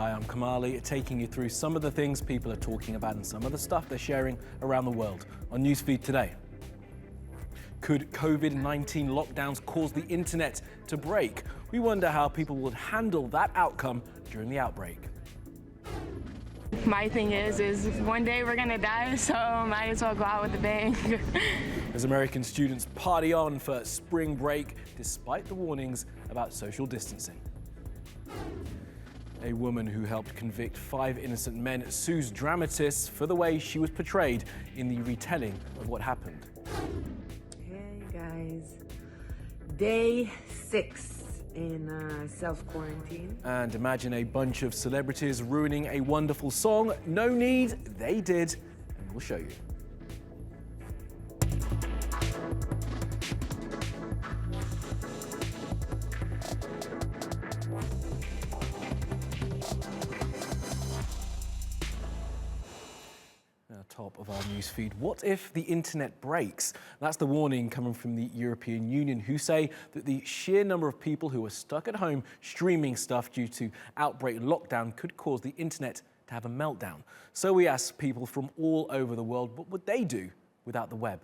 Hi, I'm Kamali, taking you through some of the things people are talking about and some of the stuff they're sharing around the world on Newsfeed today. Could COVID-19 lockdowns cause the internet to break? We wonder how people would handle that outcome during the outbreak. My thing is one day we're gonna die, so might as well go out with a bang. As American students party on for spring break, despite the warnings about social distancing. A woman who helped convict 5 innocent men sues dramatists for the way she was portrayed in the retelling of what happened. Hey guys, day 6 in self-quarantine. And imagine a bunch of celebrities ruining a wonderful song. No need, they did, and we'll show you. Top of our newsfeed. What if the internet breaks? That's the warning coming from the European Union, who say that the sheer number of people who are stuck at home streaming stuff due to outbreak lockdown could cause the internet to have a meltdown. So we asked people from all over the world what would they do without the web.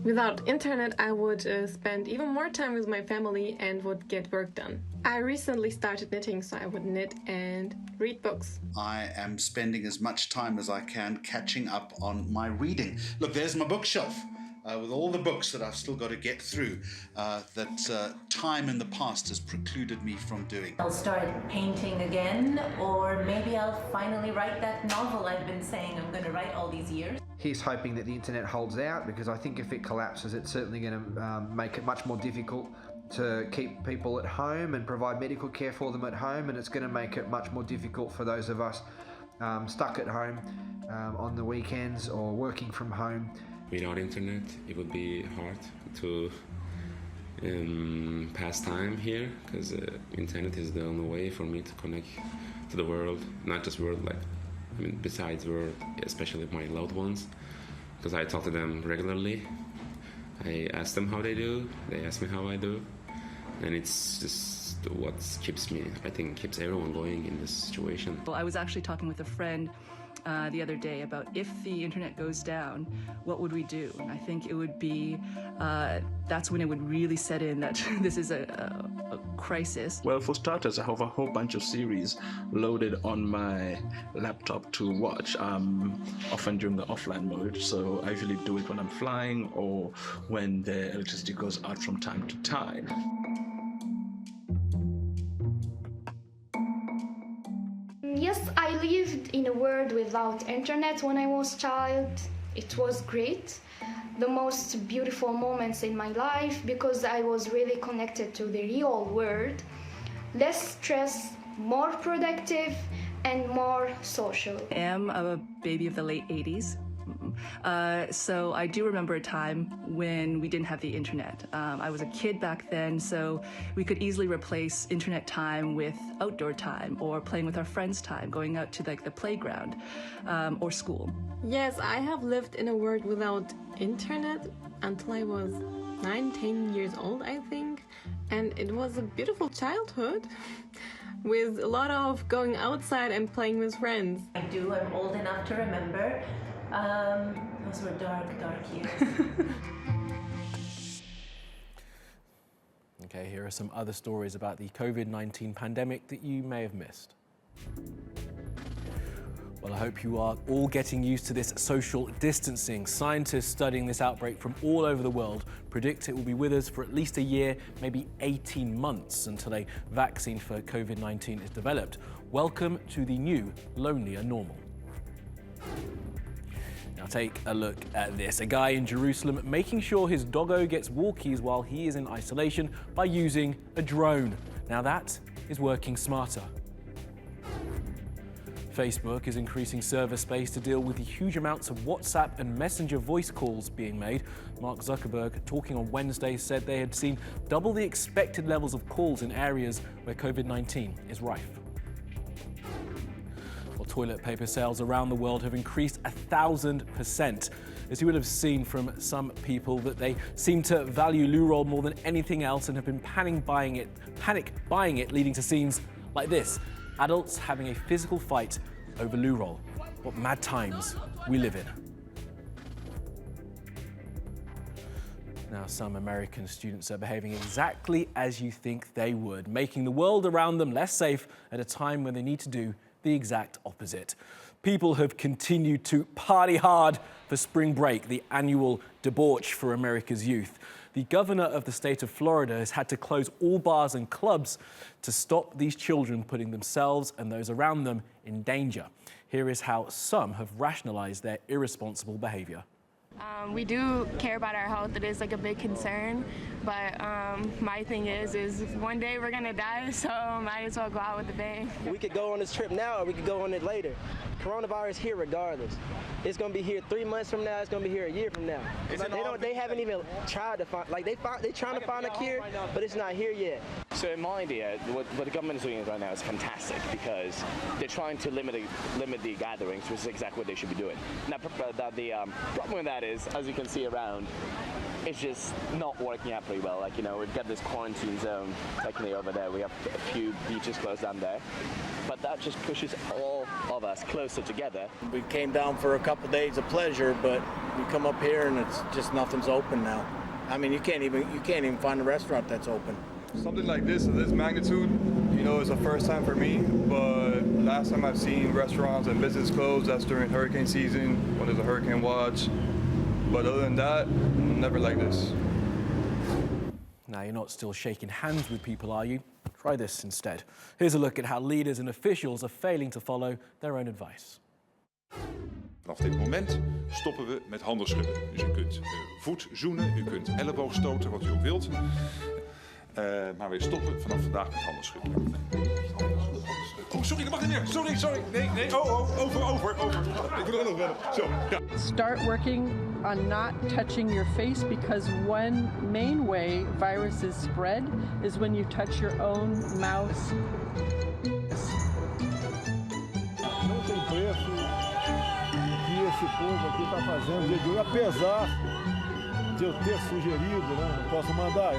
Without internet, I would spend even more time with my family and would get work done. I recently started knitting, so I would knit and read books. I am spending as much time as I can catching up on my reading. Look, there's my bookshelf with all the books that I've still got to get through that time in the past has precluded me from doing. I'll start painting again, or maybe I'll finally write that novel I've been saying I'm going to write all these years. He's hoping that the internet holds out, because I think if it collapses, it's certainly going to make it much more difficult to keep people at home and provide medical care for them at home, and it's going to make it much more difficult for those of us stuck at home on the weekends or working from home. Without internet, it would be hard to pass time here, because internet is the only way for me to connect to the world, not just world, besides world, especially my loved ones, because I talk to them regularly. I ask them how they do, they ask me how I do, and it's just what keeps me, I think, keeps everyone going in this situation. Well, I was actually talking with a friend the other day about if the internet goes down, what would we do? And I think it would be, that's when it would really set in that this is a crisis. Well, for starters, I have a whole bunch of series loaded on my laptop to watch, often during the offline mode. So I usually do it when I'm flying or when the electricity goes out from time to time. Yes, I lived in a world without internet when I was a child. It was great. The most beautiful moments in my life, because I was really connected to the real world. Less stress, more productive, and more social. I am a baby of the late 80s. So I do remember a time when we didn't have the internet. I was a kid back then, so we could easily replace internet time with outdoor time or playing with our friends' time, going out to the playground or school. Yes, I have lived in a world without internet until I was 9-10 years old, I think. And it was a beautiful childhood with a lot of going outside and playing with friends. I'm old enough to remember. Those were dark, dark years. Okay, here are some other stories about the COVID-19 pandemic that you may have missed. Well, I hope you are all getting used to this social distancing. Scientists studying this outbreak from all over the world predict it will be with us for at least a year, maybe 18 months, until a vaccine for COVID-19 is developed. Welcome to the new, lonelier normal. Now take a look at this. A guy in Jerusalem making sure his doggo gets walkies while he is in isolation by using a drone. Now that is working smarter. Facebook is increasing server space to deal with the huge amounts of WhatsApp and Messenger voice calls being made. Mark Zuckerberg, talking on Wednesday, said they had seen double the expected levels of calls in areas where COVID-19 is rife. Well, toilet paper sales around the world have increased 1,000%. As you would have seen from some people, that they seem to value loo roll more than anything else and have been panic buying it, leading to scenes like this. Adults having a physical fight over loo roll. What mad times we live in. Now, some American students are behaving exactly as you think they would, making the world around them less safe at a time when they need to do the exact opposite. People have continued to party hard for spring break, the annual debauch for America's youth. The governor of the state of Florida has had to close all bars and clubs to stop these children putting themselves and those around them in danger. Here is how some have rationalized their irresponsible behavior. We do care about our health. It is like a big concern, but my thing is one day we're gonna die, so might as well go out with a bang. We could go on this trip now or we could go on it later. Coronavirus here regardless. It's gonna be here 3 months from now, it's gonna be here a year from now. They haven't even tried to find, they're trying to find a cure, but it's not here yet. So in my idea, what the government is doing right now is fantastic because they're trying to limit the gatherings, which is exactly what they should be doing. Now, the problem with that is, as you can see around, it's just not working out pretty well. Like, you know, we've got this quarantine zone technically over there. We have a few beaches closed down there. But that just pushes all of us closer together. We came down for a couple of days of pleasure, but we come up here and it's just nothing's open now. I mean, you can't even find a restaurant that's open. Something like this, of this magnitude, you know, is the first time for me, but last time I've seen restaurants and business closed, that's during hurricane season, when there's a hurricane watch. But other than that, never like this. Now, you're not still shaking hands with people, are you? Try this instead. Here's a look at how leaders and officials are failing to follow their own advice. Vanaf dit moment stoppen we met handenschudden. Dus u kunt voet zoenen, u kunt elleboog stoten, wat u ook wilt. Maar we stoppen vanaf vandaag met handenschudden. Oh, sorry, dat mag niet meer. Sorry. Nee. Over. Ik moet er nog wel. Zo, ja. Start working on not touching your face because one main way viruses spread is when you touch your own mouth. Não tem preço que esse povo aqui está fazendo, apesar de eu ter sugerido, né? Não posso mandar.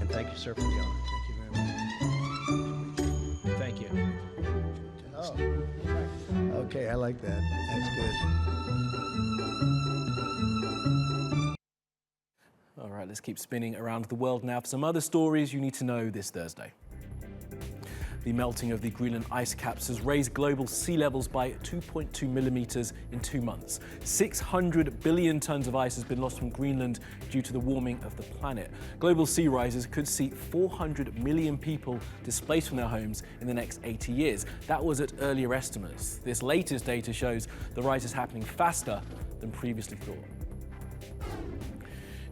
Thank you, sir, for the honor. Thank you very much. Thank you. Oh, okay, I like that. That's good. All right, let's keep spinning around the world now for some other stories you need to know this Thursday. The melting of the Greenland ice caps has raised global sea levels by 2.2 millimeters in 2 months. 600 billion tons of ice has been lost from Greenland due to the warming of the planet. Global sea rises could see 400 million people displaced from their homes in the next 80 years. That was at earlier estimates. This latest data shows the rise is happening faster than previously thought.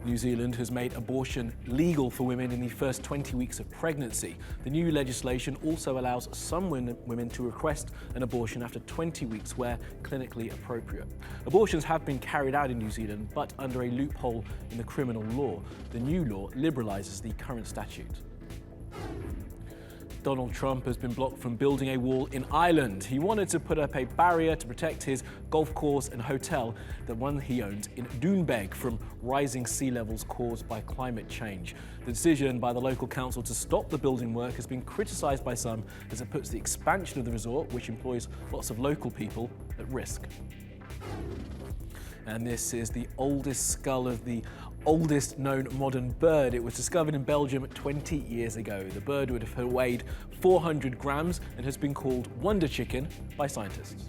New Zealand has made abortion legal for women in the first 20 weeks of pregnancy. The new legislation also allows some women to request an abortion after 20 weeks where clinically appropriate. Abortions have been carried out in New Zealand, but under a loophole in the criminal law. The new law liberalises the current statute. Donald Trump has been blocked from building a wall in Ireland. He wanted to put up a barrier to protect his golf course and hotel, the one he owned in Doonbeg, from rising sea levels caused by climate change. The decision by the local council to stop the building work has been criticised by some as it puts the expansion of the resort, which employs lots of local people, at risk. And this is the oldest skull of the oldest known modern bird. It was discovered in Belgium 20 years ago. The bird would have weighed 400 grams and has been called Wonder Chicken by scientists.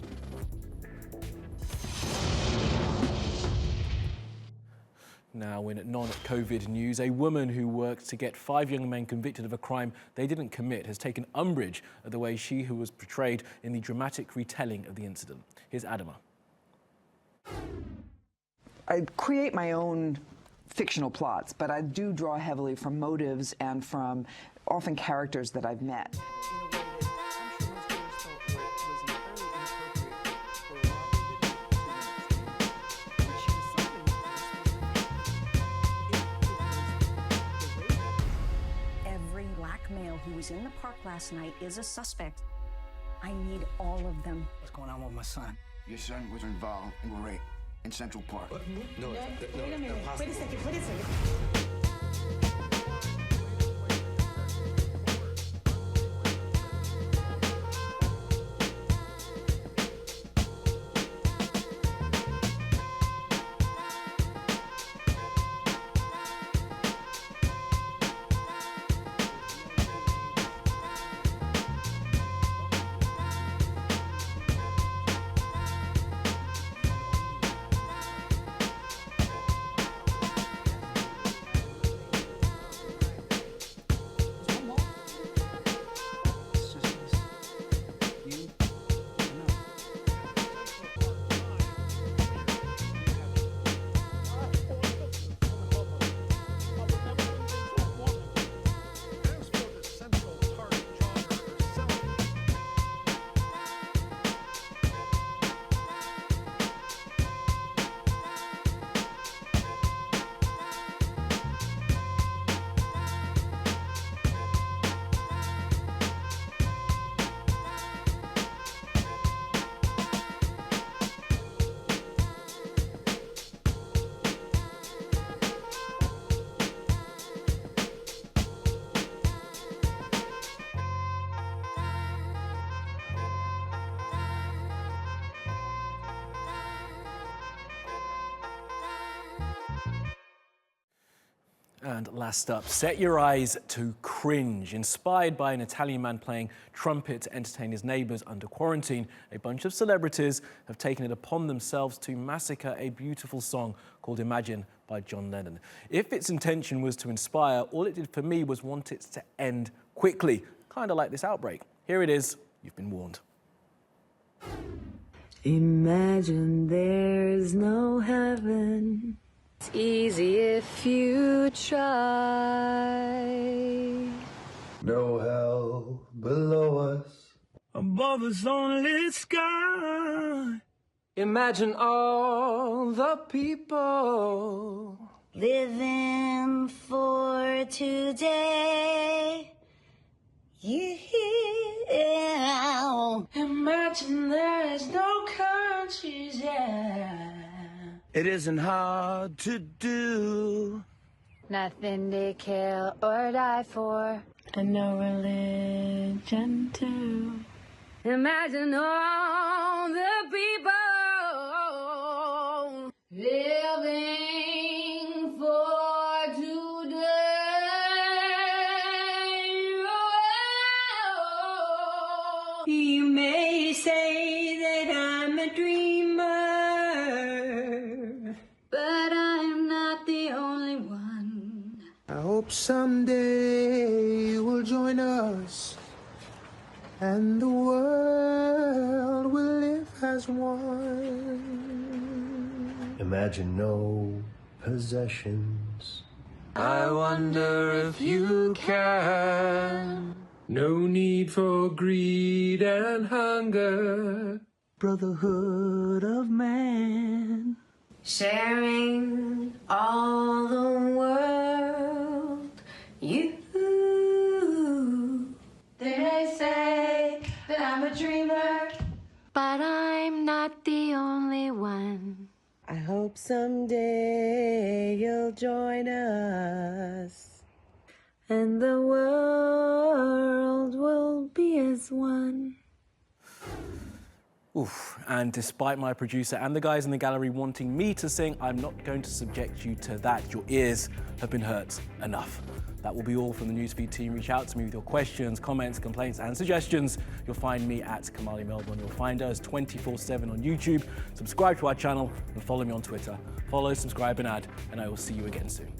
Now, in non-COVID news, a woman who worked to get 5 young men convicted of a crime they didn't commit has taken umbrage at the way she who was portrayed in the dramatic retelling of the incident. Here's Adama. I create my own fictional plots, but I do draw heavily from motives and from often characters that I've met. Every black male who was in the park last night is a suspect. I need all of them. What's going on with my son? Your son was involved in a rape in Central Park. What? No, Wait a minute. impossible. Wait a second. And last up, set your eyes to Cringe. Inspired by an Italian man playing trumpet to entertain his neighbours under quarantine, a bunch of celebrities have taken it upon themselves to massacre a beautiful song called Imagine by John Lennon. If its intention was to inspire, all it did for me was want it to end quickly, kind of like this outbreak. Here it is, you've been warned. Imagine there's no heaven. It's easy if you try. No hell below us. Above us only sky. Imagine all the people living for today. Yeah. Imagine there is no countries, yeah. It isn't hard to do. Nothing to kill or die for. And no religion too. Imagine all the people living for today. You may say that I'm a dreamer, but I'm not the only one. I hope someday you will join us, and the world will live as one. Imagine no possessions. I wonder if you can. No need for greed and hunger. Brotherhood of man. Sharing all the world. You. They may say that I'm a dreamer, But I'm not the only one. I hope someday you'll join us, and the world will be as one. Oof. And despite my producer and the guys in the gallery wanting me to sing, I'm not going to subject you to that. Your ears have been hurt enough. That will be all from the Newsfeed team. Reach out to me with your questions, comments, complaints and suggestions. You'll find me at Kamali Melbourne. You'll find us 24/7 on YouTube. Subscribe to our channel and follow me on Twitter. Follow, subscribe and add, and I will see you again soon.